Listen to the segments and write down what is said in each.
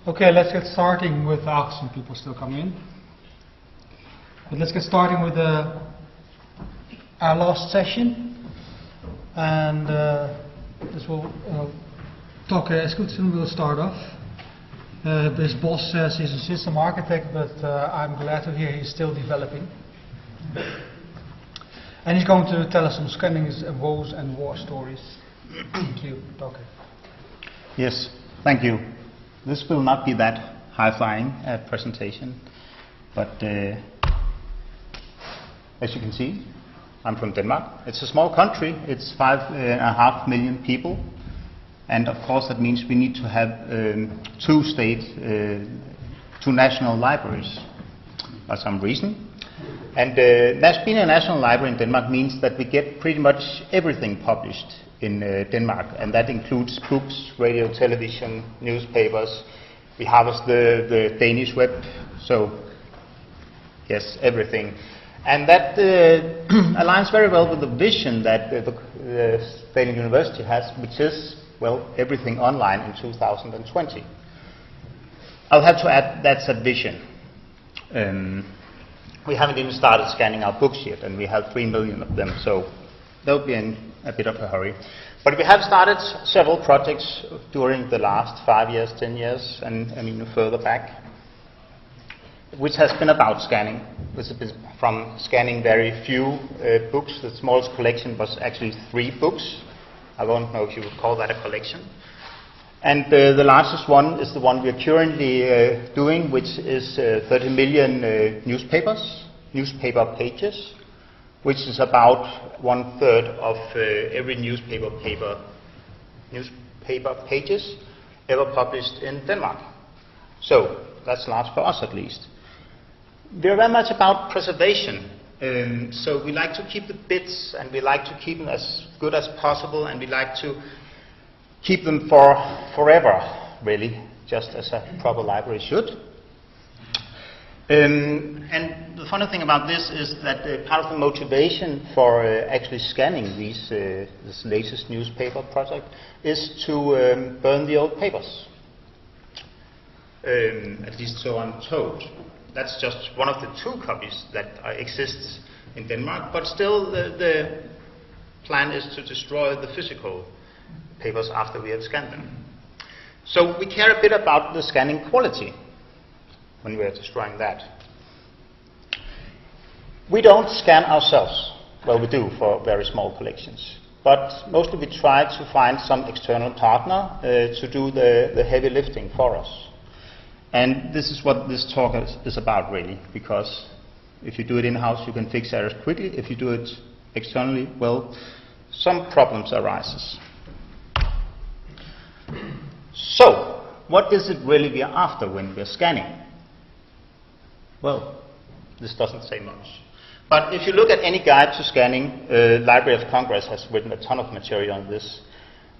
Okay, let's get starting with some people still coming in. But let's get starting with our last session. And this will Toke Eskildsen will start off. His boss says he's a system architect, but I'm glad to hear he's still developing. And he's going to tell us some scannings, woes and war stories. Thank you, Toke. Yes, thank you. This will not be that high-flying presentation, but as you can see, I'm from Denmark. It's a small country. It's 5.5 million people, and of course that means we need to have two national libraries for some reason. And being a national library in Denmark means that we get pretty much everything published in Denmark, and that includes books, radio, television, newspapers. We harvest the Danish web, so yes, everything. And that aligns very well with the vision that the State University has, which is, well, everything online in 2020. I'll have to add that's a vision. We haven't even started scanning our books yet, and we have 3 million of them, so they'll be in a bit of a hurry. But we have started several projects during the last 5 years, 10 years, and even further back, which has been about scanning. This has been from scanning very few books. The smallest collection was actually 3 books. I don't know if you would call that a collection. And the largest one is the one we are currently doing, which is 30 million newspaper pages, which is about 1/3 of every newspaper pages ever published in Denmark. So that's large for us at least. We're very much about preservation. So we like to keep the bits, and we like to keep them as good as possible, and we like to keep them for forever, really, just as a proper library should. And the funny thing about this is that part of the motivation for actually scanning this latest newspaper project is to burn the old papers. At least so I'm told. That's just one of the 2 copies that exists in Denmark, but still the plan is to destroy the physical papers after we have scanned them. So we care a bit about the scanning quality when we are destroying that. We don't scan ourselves. Well, we do for very small collections, but mostly we try to find some external partner to do the heavy lifting for us. And this is what this talk is about, really, because if you do it in-house, you can fix errors quickly. If you do it externally, well, some problems arises. So, what is it really we are after when we're scanning? Well, this doesn't say much. But if you look at any guide to scanning, Library of Congress has written a ton of material on this.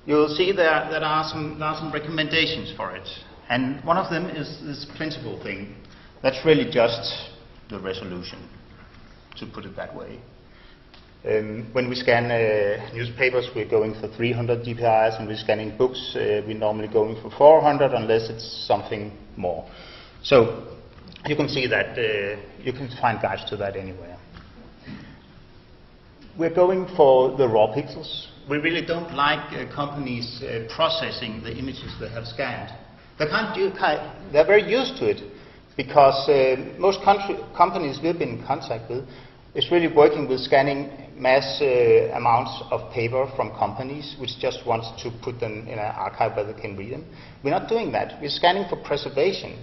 You'll see there are some recommendations for it. And one of them is this principle thing. That's really just the resolution, to put it that way. When we scan newspapers, we're going for 300 dpi, and we're scanning books, we're normally going for 400, unless it's something more. So you can see that you can find guides to that anywhere. We're going for the raw pixels. We really don't like companies processing the images they have scanned. They're very used to it, because most companies we've been in contact with is really working with scanning mass amounts of paper from companies which just want to put them in an archive where they can read them. We're not doing that. We're scanning for preservation.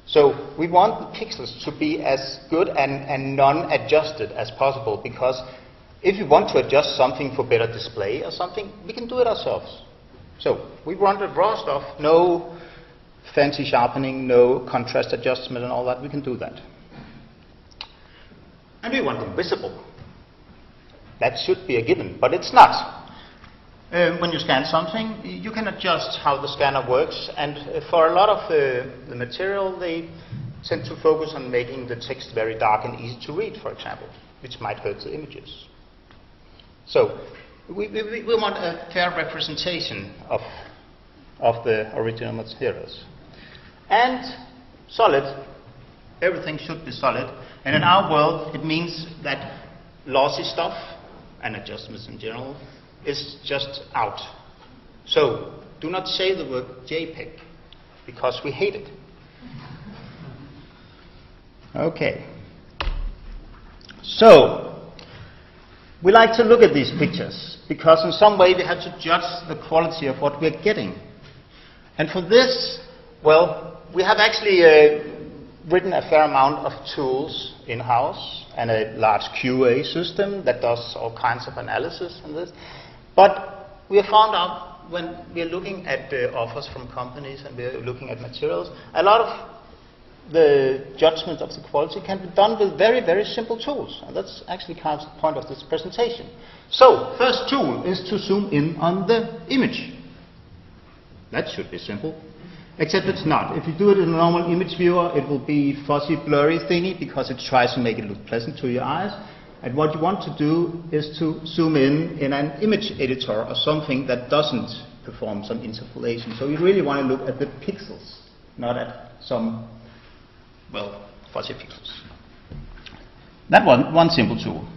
So we want the pixels to be as good and non-adjusted as possible, because if you want to adjust something for better display or something, we can do it ourselves. So we want the raw stuff, no fancy sharpening, no contrast adjustment and all that. We can do that. And we want them visible. That should be a given, but it's not. When you scan something, you can adjust how the scanner works, and for a lot of the material, they tend to focus on making the text very dark and easy to read, for example, which might hurt the images. So we want a fair representation of the original materials. and solid. Everything should be solid. And in our world, it means that lossy stuff and adjustments in general is just out. So do not say the word JPEG, because we hate it. Okay. So we like to look at these pictures, because in some way we have to judge the quality of what we're getting. And for this, well, we have actually written a fair amount of tools in-house and a large QA system that does all kinds of analysis in this. But we have found out when we are looking at offers from companies and we are looking at materials, a lot of the judgment of the quality can be done with very, very simple tools. And that's actually kind of the point of this presentation. So, first tool is to zoom in on the image. That should be simple. Except it's not. If you do it in a normal image viewer, it will be fuzzy, blurry thingy, because it tries to make it look pleasant to your eyes. And what you want to do is to zoom in an image editor or something that doesn't perform some interpolation. So you really want to look at the pixels, not at some, well, fuzzy pixels. That one simple tool.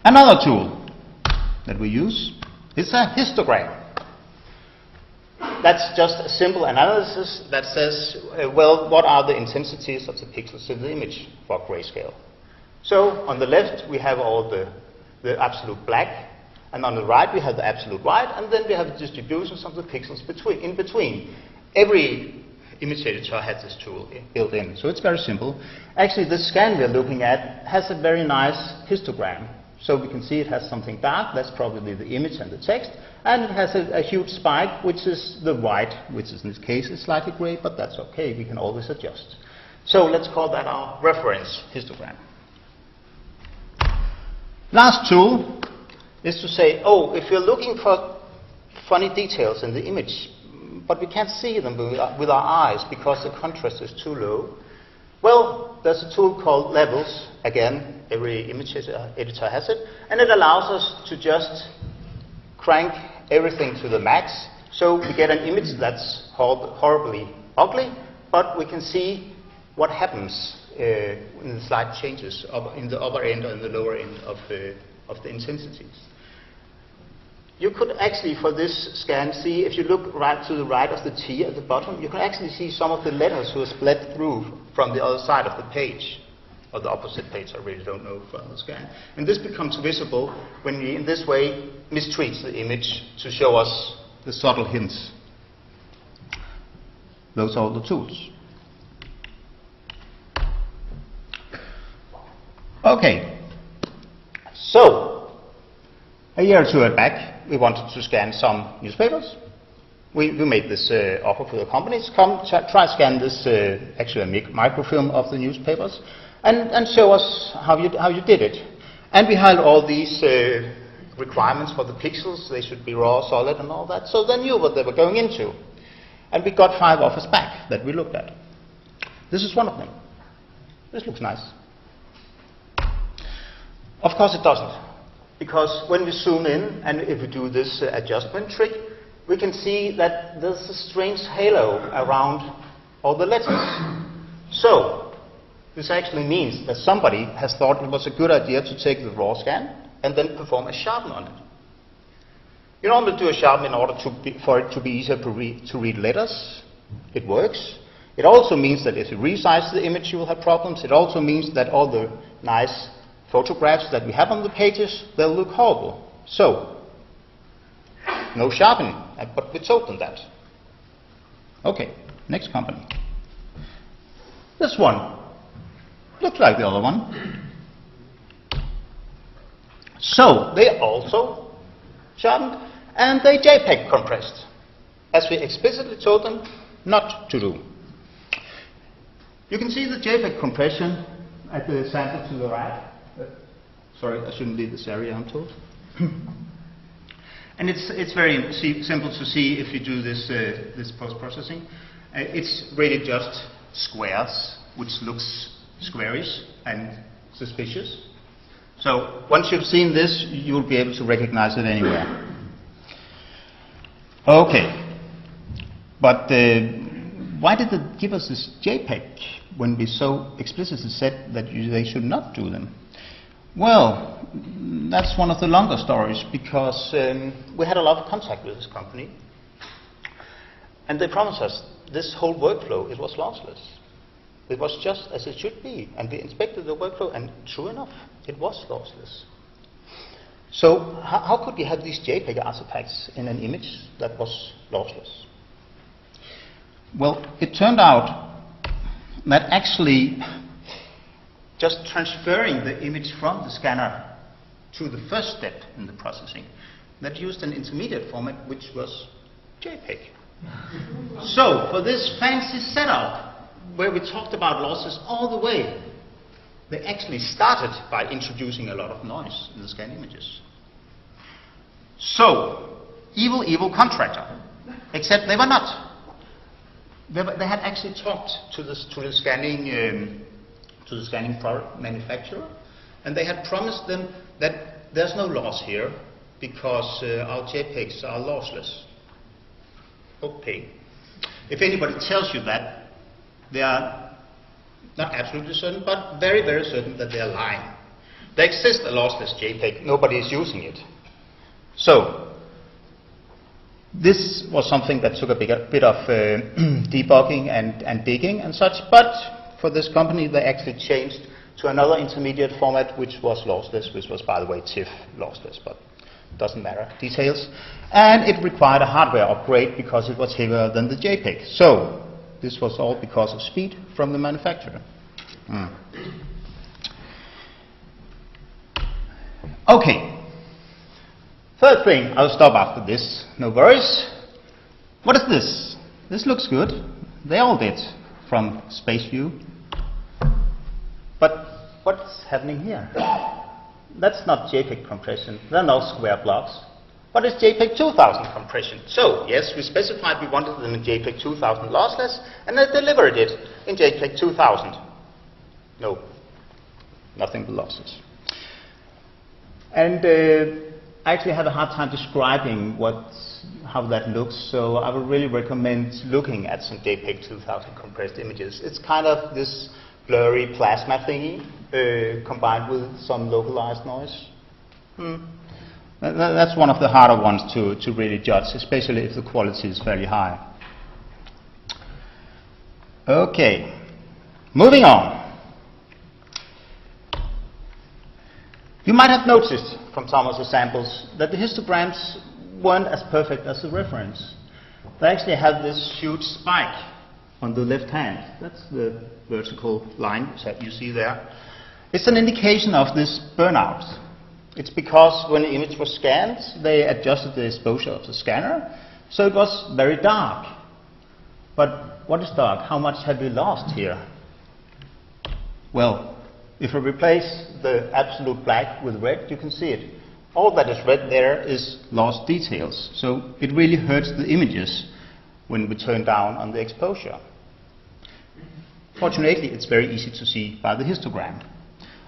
Another tool that we use is a histogram. That's just a simple analysis that says, well, what are the intensities of the pixels in the image for grayscale? So on the left we have all the absolute black, and on the right we have the absolute white, and then we have the distributions of the pixels in between. Every image editor has this tool built in, so it's very simple. Actually, the scan we're looking at has a very nice histogram. So we can see it has something dark, that's probably the image and the text, and it has a huge spike, which is the white, which is in this case is slightly gray, but that's okay, we can always adjust. So let's call that our reference histogram. Last tool is to say, oh, if you're looking for funny details in the image, but we can't see them with our eyes because the contrast is too low, well, there's a tool called Levels. Again, every image editor has it, and it allows us to just crank everything to the max, so we get an image that's horribly ugly, but we can see what happens in the slight changes in the upper end and the lower end of the intensities. You could actually, for this scan, see, if you look right to the right of the T at the bottom, you can actually see some of the letters who are split through from the other side of the page, or the opposite page, I really don't know from the scan. And this becomes visible when we, in this way, mistreat the image to show us the subtle hints. Those are all the tools. Okay, so a year or two back, we wanted to scan some newspapers. We made this offer for the companies. Come try scan this, actually a microfilm of the newspapers, and show us how you did it. And we had all these requirements for the pixels. They should be raw, solid, and all that. So they knew what they were going into. And we got 5 offers back that we looked at. This is one of them. This looks nice. Of course it doesn't, because when we zoom in and if we do this adjustment trick, we can see that there's a strange halo around all the letters. So this actually means that somebody has thought it was a good idea to take the raw scan and then perform a sharpen on it. You normally do a sharpen in order for it to be easier to read letters. It works. It also means that if you resize the image you will have problems. It also means that all the nice photographs that we have on the pages, they'll look horrible. So, no sharpening, but we told them that. Okay, next company. This one looks like the other one. So, they also sharpened and they JPEG compressed, as we explicitly told them not to do. You can see the JPEG compression at the sample to the right. Sorry, I shouldn't leave this area, I'm told. And it's very simple to see if you do this, this post-processing. It's really just squares, which looks squarish and suspicious. So once you've seen this, you'll be able to recognize it anywhere. Okay, but why did they give us this JPEG when we so explicitly said that they should not do them? Well, that's one of the longer stories, because we had a lot of contact with this company, and they promised us this whole workflow, it was lossless. It was just as it should be, and we inspected the workflow, and true enough, it was lossless. So how could we have these JPEG artifacts in an image that was lossless? Well, it turned out that actually just transferring the image from the scanner to the first step in the processing, that used an intermediate format, which was JPEG. So for this fancy setup, where we talked about losses all the way, they actually started by introducing a lot of noise in the scan images. So, evil contractor, except they were not. They had actually talked to the scanning product manufacturer, and they had promised them that there's no loss here because our JPEGs are lossless. Okay. If anybody tells you that, they are not absolutely certain, but very, very certain that they are lying. There exists a lossless JPEG, nobody is using it. So, this was something that took a bit of debugging and digging and such, but for this company they actually changed to another intermediate format which was lossless, which was, by the way, TIFF lossless, but doesn't matter, details. And it required a hardware upgrade because it was heavier than the JPEG. So, this was all because of speed from the manufacturer. Okay. Third thing, I'll stop after this, no worries. What is this? This looks good. They all did from space view. But what's happening here? That's not JPEG compression. They're not square blocks. What is JPEG 2000 compression? So, yes, we specified we wanted them in JPEG 2000 lossless, and they delivered it in JPEG 2000. No, nothing but losses. And I actually had a hard time describing how that looks, so I would really recommend looking at some JPEG 2000 compressed images. It's kind of this blurry plasma thingy combined with some localized noise. That's one of the harder ones to really judge, especially if the quality is fairly high. Okay, moving on. You might have noticed from some of the samples that the histograms weren't as perfect as the reference. They actually had this huge spike on the left hand. That's the vertical line that you see there. It's an indication of this burnout. It's because when the image was scanned, they adjusted the exposure of the scanner, so it was very dark. But what is dark? How much have we lost here? Well, if I replace the absolute black with red, you can see it. All that is red there is lost details, so it really hurts the images when we turn down on the exposure. Fortunately, it's very easy to see by the histogram.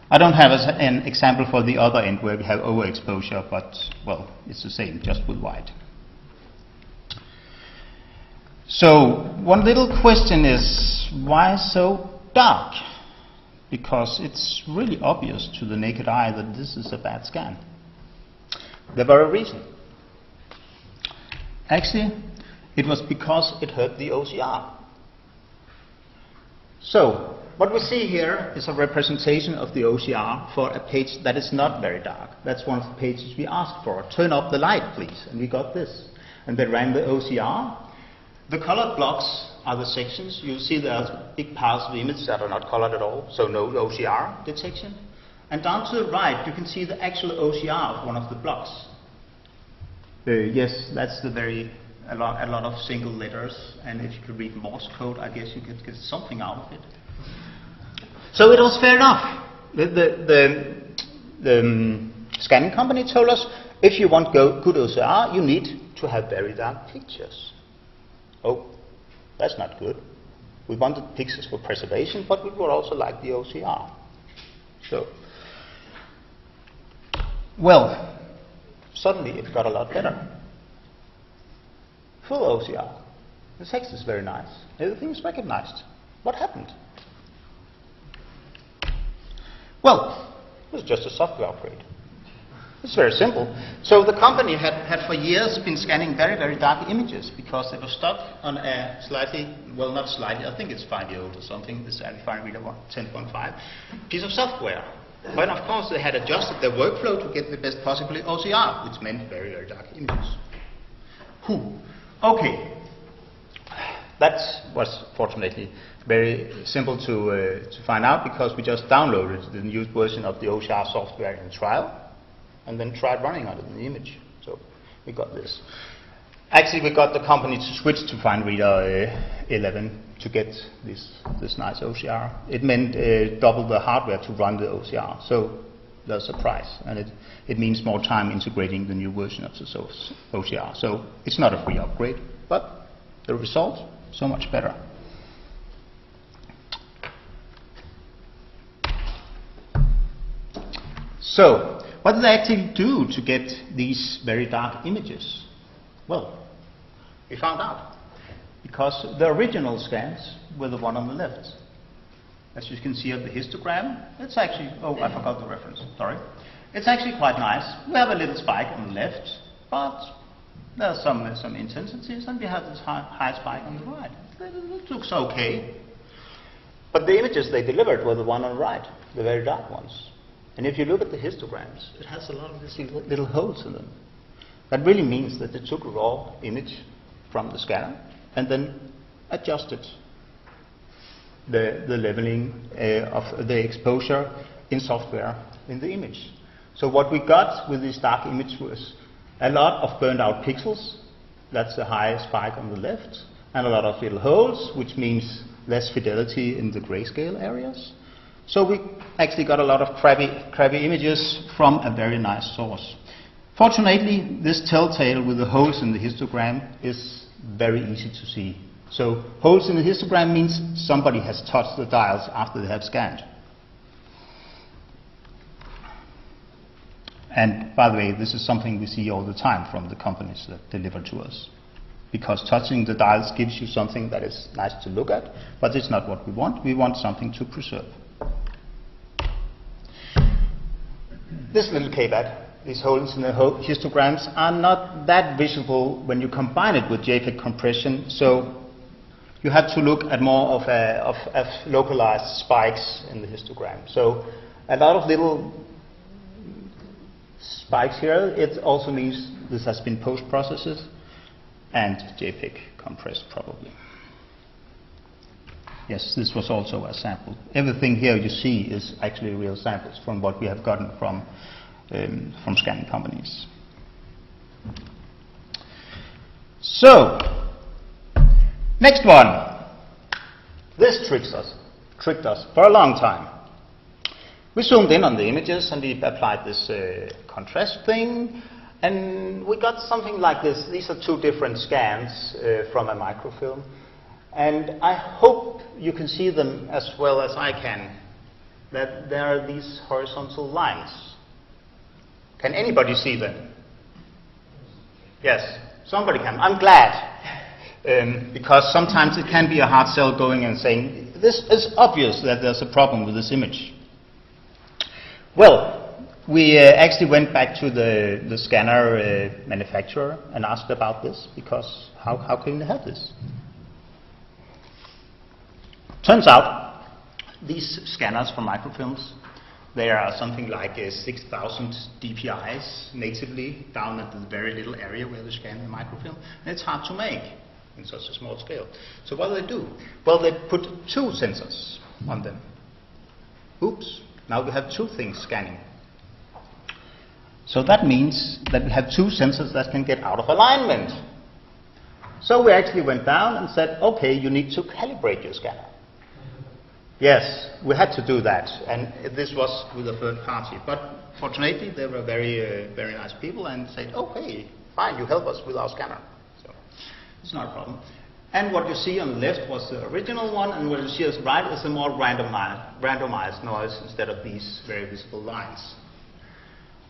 I don't have an example for the other end where we have overexposure, but, well, it's the same, just with white. So, one little question is, why so dark? Because it's really obvious to the naked eye that this is a bad scan. There were a reason. Actually, it was because it hurt the OCR. So, what we see here is a representation of the OCR for a page that is not very dark. That's one of the pages we asked for. Turn up the light, please. And we got this. And they ran the OCR. The colored blocks are the sections. You see there's big piles of images that are not colored at all, so no OCR detection. And down to the right, you can see the actual OCR of one of the blocks. Yes, that's the a lot of single letters, and if you could read Morse code, I guess you could get something out of it. So it was fair enough. The scanning company told us, if you want good OCR, you need to have very dark pictures. Oh, that's not good. We wanted pixels for preservation, but we would also like the OCR. So, well, suddenly it got a lot better. Full OCR. The text is very nice. Everything is recognized. What happened? Well, it was just a software upgrade. It's very simple. So the company had for years been scanning very, very dark images because they were stuck on a slightly, well, not slightly, I think it's 5-year-old or something, this Fine Reader 10.5 piece of software. But of course they had adjusted their workflow to get the best possible OCR, which meant very, very dark images. Okay. That was fortunately very simple to find out because we just downloaded the newest version of the OCR software in trial and then tried running on it in the image. So we got this. Actually, we got the company to switch to Fine Reader 11 to get this nice OCR. It meant double the hardware to run the OCR. So there's a price, and it means more time integrating the new version of the OCR. So it's not a free upgrade, but the result, so much better. So, what did they actually do to get these very dark images? Well, we found out. Because the original scans were the one on the left. As you can see of the histogram, it's actually, oh, I forgot the reference, sorry. It's actually quite nice. We have a little spike on the left, but there's some intensities, and we have this high spike on the right. It looks okay. But the images they delivered were the one on the right, the very dark ones. And if you look at the histograms, it has a lot of these little holes in them. That really means that they took a raw image from the scanner and then adjusted the leveling of the exposure in software in the image. So what we got with this dark image was a lot of burned out pixels. That's the high spike on the left, and a lot of little holes, which means less fidelity in the grayscale areas. So we actually got a lot of crappy images from a very nice source. Fortunately, this telltale with the holes in the histogram is very easy to see. So holes in the histogram means somebody has touched the dials after they have scanned. And by the way, this is something we see all the time from the companies that deliver to us. Because touching the dials gives you something that is nice to look at, but it's not what we want. We want something to preserve. This little KBAT, these holes in the histograms, are not that visible when you combine it with JPEG compression, so you have to look at more of localized spikes in the histogram. So a lot of little spikes here, it also means this has been post-processed and JPEG compressed probably. Yes, this was also a sample. Everything here you see is actually real samples from what we have gotten from scanning companies. So, next one. This tricked us for a long time. We zoomed in on the images and we applied this contrast thing, and we got something like this. These are two different scans from a microfilm. And I hope you can see them as well as I can, that there are these horizontal lines. Can anybody see them? Yes, somebody can. I'm glad, because sometimes it can be a hard sell going and saying, this is obvious that there's a problem with this image. Well, we actually went back to the scanner manufacturer and asked about this, because how can they have this? Turns out, these scanners for microfilms, they are something like 6,000 DPIs natively down at the very little area where they scan the microfilm, and it's hard to make in such a small scale. So what do? Well, they put two sensors on them. Oops, now we have two things scanning. So that means that we have two sensors that can get out of alignment. So we actually went down and said, okay, you need to calibrate your scanner. Yes, we had to do that, and this was with a third party. But fortunately, they were very nice people and said, okay, fine, you help us with our scanner. So it's not a problem. And what you see on the left was the original one, and what you see on the right is a more randomized noise instead of these very visible lines.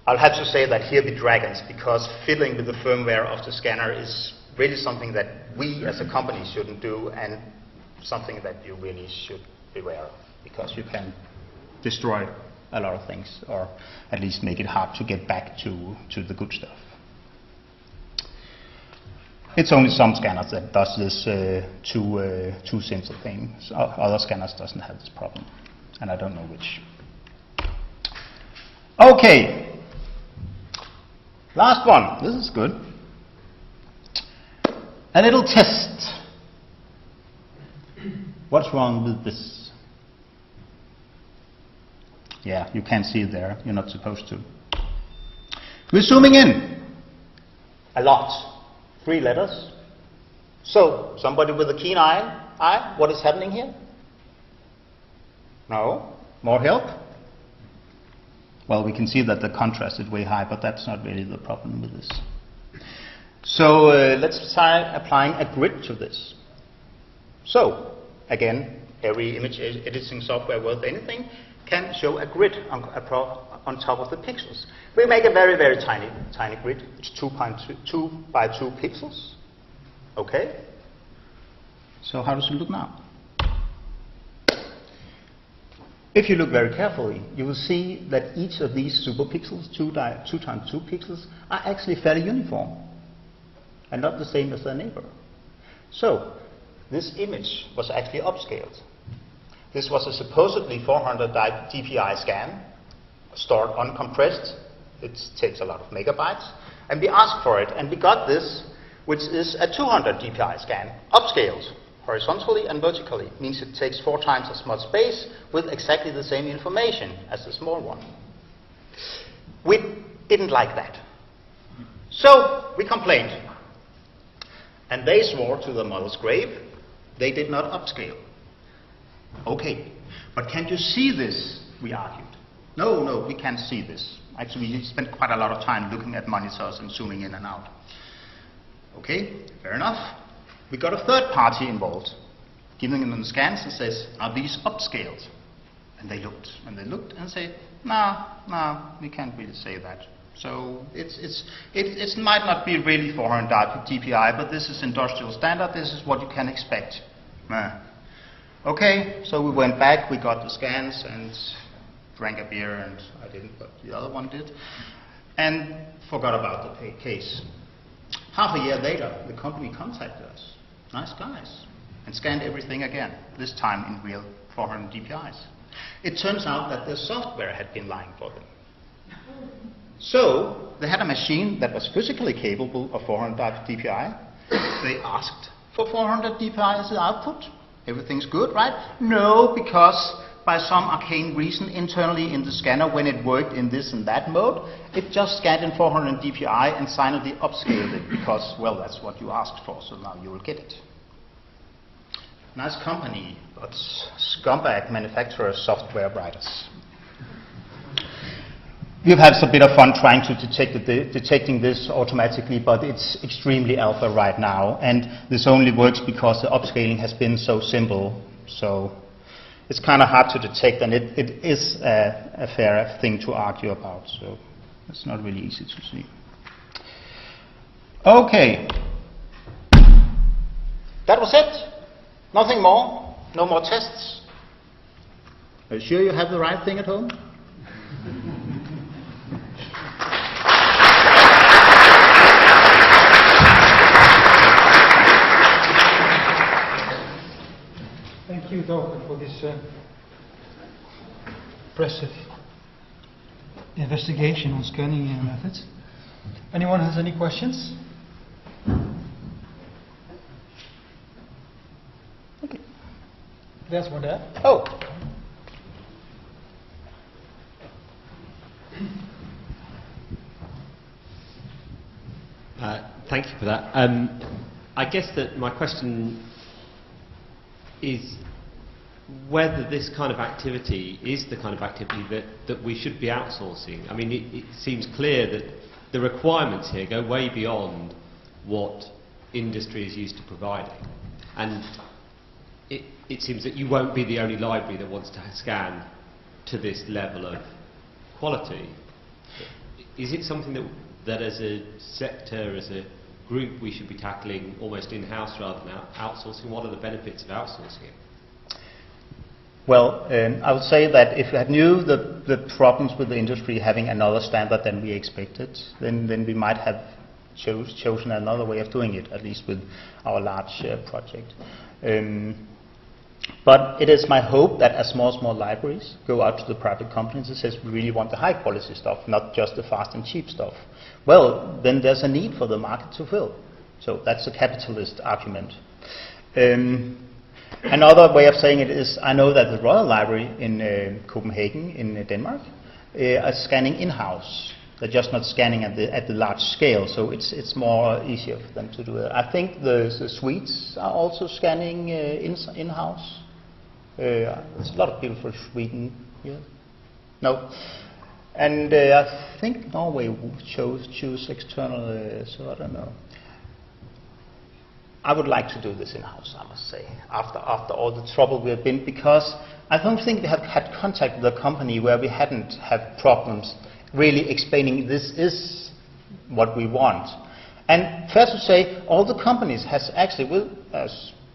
I'll have to say that here be dragons, because fiddling with the firmware of the scanner is really something that we as a company shouldn't do, and something that you really should beware of, because you can destroy a lot of things, or at least make it hard to get back to the good stuff. It's only some scanners that does this two sensor thing. So other scanners doesn't have this problem, and I don't know which. Okay, last one. This is good. A little test. What's wrong with this? Yeah, you can't see it there. You're not supposed to. We're zooming in a lot. 3 letters. So, somebody with a keen eye, what is happening here? No? More help? Well, we can see that the contrast is way high, but that's not really the problem with this. So, let's try applying a grid to this. So, again, every image editing software worth anything can show a grid on top of the pixels. We make a very, very tiny grid. It's 2 by 2 pixels. Okay? So how does it look now? If you look very carefully, you will see that each of these superpixels, 2 times 2 pixels, are actually fairly uniform and not the same as their neighbor. So this image was actually upscaled. This was a supposedly 400 dpi scan, stored uncompressed. It takes a lot of megabytes. And we asked for it, and we got this, which is a 200 dpi scan, upscaled horizontally and vertically. Means it takes 4 times as much space with exactly the same information as the small one. We didn't like that. So we complained. And they swore to the mother's grave they did not upscale. Okay, but can't you see this? We argued. No, we can't see this. Actually, we spent quite a lot of time looking at monitors and zooming in and out. Okay, fair enough. We got a third party involved, giving them the scans and says, are these upscaled? And they looked and said, no, we can't really say that. So it might not be really 400 dpi, but this is industrial standard. This is what you can expect. Okay, so we went back, we got the scans and drank a beer, and I didn't, but the other one did, and forgot about the case. Half a year later, the company contacted us, nice guys, and scanned everything again, this time in real 400 dpi's. It turns out that the software had been lying for them. So they had a machine that was physically capable of 400 dpi. They asked for 400 dpi as the output. Everything's good, right? No, because by some arcane reason internally in the scanner, when it worked in this and that mode, it just scanned in 400 dpi and silently upscaled it because, well, that's what you asked for, so now you will get it. Nice company, but scumbag manufacturer software writers. We've had a bit of fun trying to detecting this automatically, but it's extremely alpha right now, and this only works because the upscaling has been so simple. So it's kind of hard to detect, and it is a fair thing to argue about. So it's not really easy to see. Okay, that was it. Nothing more. No more tests. Are you sure you have the right thing at home? Thank you, Toke, for this impressive investigation on scanning methods. Anyone has any questions? Okay. There's one there. Oh. Thank you for that. I guess that my question is whether this kind of activity is the kind of activity that we should be outsourcing. I mean, it seems clear that the requirements here go way beyond what industry is used to providing. And it seems that you won't be the only library that wants to scan to this level of quality. Is it something that as a sector, as a group we should be tackling almost in-house rather than outsourcing? What are the benefits of outsourcing it? Well, I would say that if we had knew the problems with the industry having another standard than we expected, then we might have chosen another way of doing it, at least with our large project. But it is my hope that as small libraries go out to the private companies and says we really want the high quality stuff, not just the fast and cheap stuff. Well, then there's a need for the market to fill. So that's a capitalist argument. Another way of saying it is, I know that the Royal Library in Copenhagen, in Denmark, are scanning in-house. They're just not scanning at the large scale, so it's more easier for them to do it. I think the Swedes are also scanning in-house. There's a lot of people from Sweden here. No. And I think Norway choose external, so I don't know. I would like to do this in-house, I must say, after all the trouble we have been, because I don't think we have had contact with a company where we hadn't had problems really explaining this is what we want. And fair to say, all the companies has actually, well,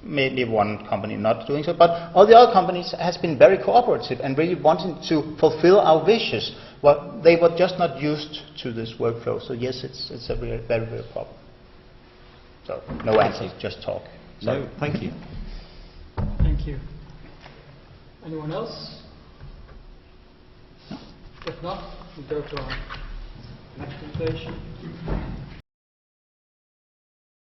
maybe one company not doing so, but all the other companies has been very cooperative and really wanting to fulfill our wishes. Well, they were just not used to this workflow. So yes, it's a very real problem. So, no answer, just talk. Sorry. No, thank you. Thank you. Anyone else? If not, we go to our next presentation.